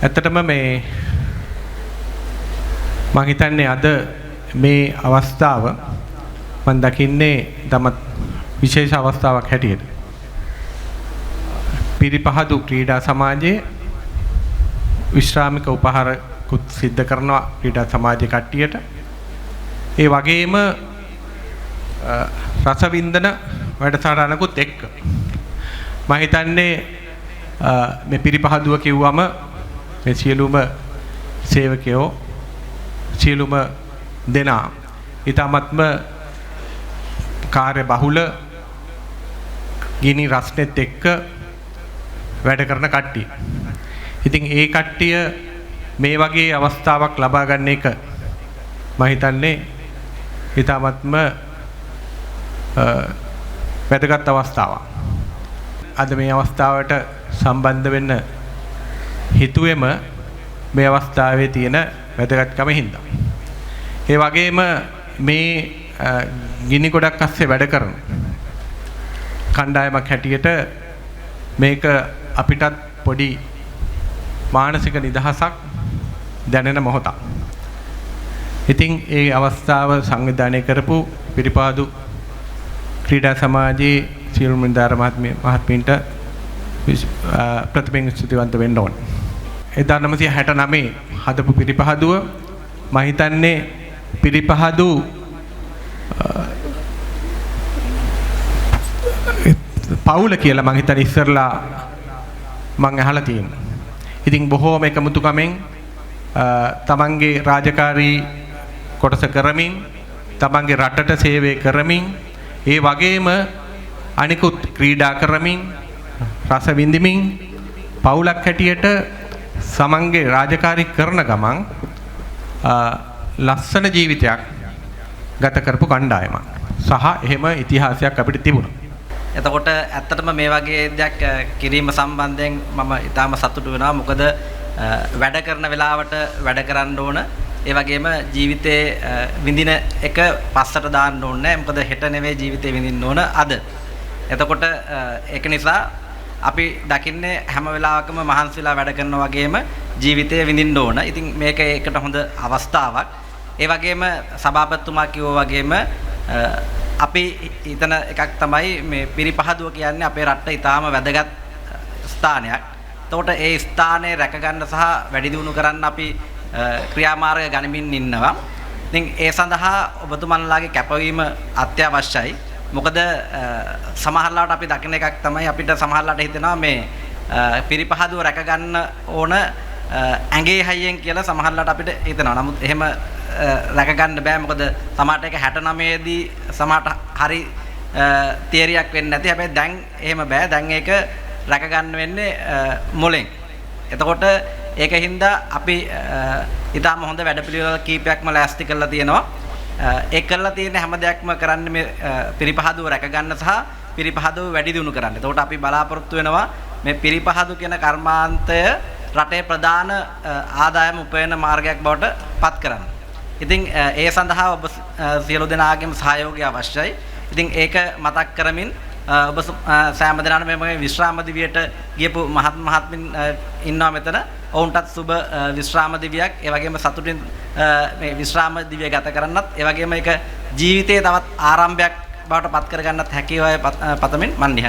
ඇත්තටම මේ මම හිතන්නේ අද මේ අවස්ථාව මම දකින්නේ තමත් විශේෂ අවස්ථාවක් හැටියට පිරිපහදු ක්‍රීඩා සමාජයේ විශ්‍රාමික උපහාරකුත් සිද්ධ කරනවා ක්‍රීඩා සමාජයේ කට්ටියට. ඒ වගේම රසවින්දන වැඩසටහනකුත් එක්ක මම හිතන්නේ මේ පිරිපහදුව කිව්වම මේ සියලුම සේවකයෝ සියලුම දෙනා ඊටමත්ම කාර්ය බහුල ගිනි රස්නෙත් එක්ක වැඩ කරන කට්ටිය. ඉතින් ඒ කට්ටිය මේ වගේ අවස්ථාවක් ලබා ගන්න එක මම හිතන්නේ ඊටමත්ම වැදගත් අවස්ථාවක්. අද මේ අවස්ථාවට සම්බන්ධ වෙන්න හිතුවේම මේ අවස්ථාවේ තියෙන වැදගත්කම හින්දා. ඒ වගේම මේ ගිනි ගොඩක් අස්සේ වැඩ කරන කණ්ඩායමක් හැටියට මේක අපිටත් පොඩි මානසික නිදහසක් දැනෙන මොහොතක්. ඉතින් ඒ අවස්ථාව සංවිධානය කරපු පිරිපහදු ක්‍රීඩා සමාජයේ සියලුම නිලධාර මහත්මීන්ට ප්‍රතිපෙන් ස්තුතිවන්ත වෙන්න ඕන. 1969 හදපු පිරිපහදුව මම හිතන්නේ පිරිපහදු පවුල කියලා මම හිතන්නේ ඉස්සරලා මම අහලා තියෙනවා. ඉතින් බොහෝම එකමුතුකමෙන් තමන්ගේ රාජකාරී කොටස කරමින් තමන්ගේ රටට සේවය කරමින් ඒ වගේම අනිකුත් ක්‍රීඩා කරමින් රස විඳිමින් පවුලක් හැටියට සමන්ගේ රාජකාරී කරන ගමන් ලස්සන ජීවිතයක් ගත කරපු කණ්ඩායමක් සහ එහෙම ඉතිහාසයක් අපිට තිබුණා. එතකොට ඇත්තටම මේ වගේ දෙයක් කිරීම සම්බන්ධයෙන් මම ඊටාම සතුටු වෙනවා. මොකද වැඩ කරන වෙලාවට වැඩ කරන්න ඕන. ඒ වගේම ජීවිතේ විඳින එක පස්සට දාන්න ඕනේ නැහැ. මොකද හෙට නෙවෙයි ජීවිතේ විඳින්න ඕන අද. එතකොට ඒක නිසා අපි දකින්නේ හැම වෙලාවකම මහන්සිලා වැඩ කරනවා වගේම ජීවිතය විඳින්න ඕන. ඉතින් මේක ඒකට හොඳ අවස්ථාවක්. ඒ වගේම සභාපතිතුමා කිව්වා වගේම අපි හිතන එකක් තමයි මේ පිරිපහදුව කියන්නේ අපේ රටේ ඊටාම වැදගත් ස්ථානයක්. එතකොට ඒ ස්ථානය රැකගන්න සහ වැඩි දියුණු කරන්න අපි ක්‍රියාමාර්ග ගනිමින් ඉන්නවා. ඉතින් ඒ සඳහා ඔබතුමන්ලාගේ කැපවීම අත්‍යවශ්‍යයි. මොකද සමහරලාට අපි දකින එකක් තමයි අපිට සමහරලාට හිතෙනවා මේ පිරිපහදුව රැකගන්න ඕන ඇඟේ හයියෙන් කියලා සමහරලාට අපිට හිතෙනවා. නමුත් එහෙම රැකගන්න බෑ. මොකද සමහරට ඒක 69 දී සමහරට හරි තියරියක් වෙන්නේ නැති. හැබැයි දැන් එහෙම බෑ. දැන් ඒක රැකගන්න වෙන්නේ මොලෙන්. එතකොට ඒකින්ද අපි ඊටාම හොඳ වැඩපිළිවෙල කීපයක්ම ලෑස්ති කරලා තියෙනවා. ඒ කරලා තියෙන හැම දෙයක්ම කරන්නේ මේ පිරිපහදුව රැක ගන්න සහ පිරිපහදුව වැඩි දියුණු කරන්න. එතකොට අපි බලාපොරොත්තු වෙනවා මේ පිරිපහදු කියන කර්මාන්තය රටේ ප්‍රධාන ආදායම උපයන මාර්ගයක් බවට පත් කරන්න. ඉතින් ඒ සඳහා ඔබ සියලු දෙනාගේම සහයෝගය අවශ්‍යයි. ඉතින් ඒක මතක් කරමින් ඔබ සෑම දිනකටම මේ විශ්‍රාම දිවියට ගියපු මහත්මින් ඉන්නවා මෙතන. ඔවුන්ටත් සුබ විශ්‍රාම දිවියක්. ඒ වගේම සතුටින් මේ විශ්‍රාම දිවිය ගත කරන්නත් ඒ වගේම ඒක ජීවිතයේ තවත් ආරම්භයක් බවට පත් කරගන්නත් හැකියාව පතමින් මන්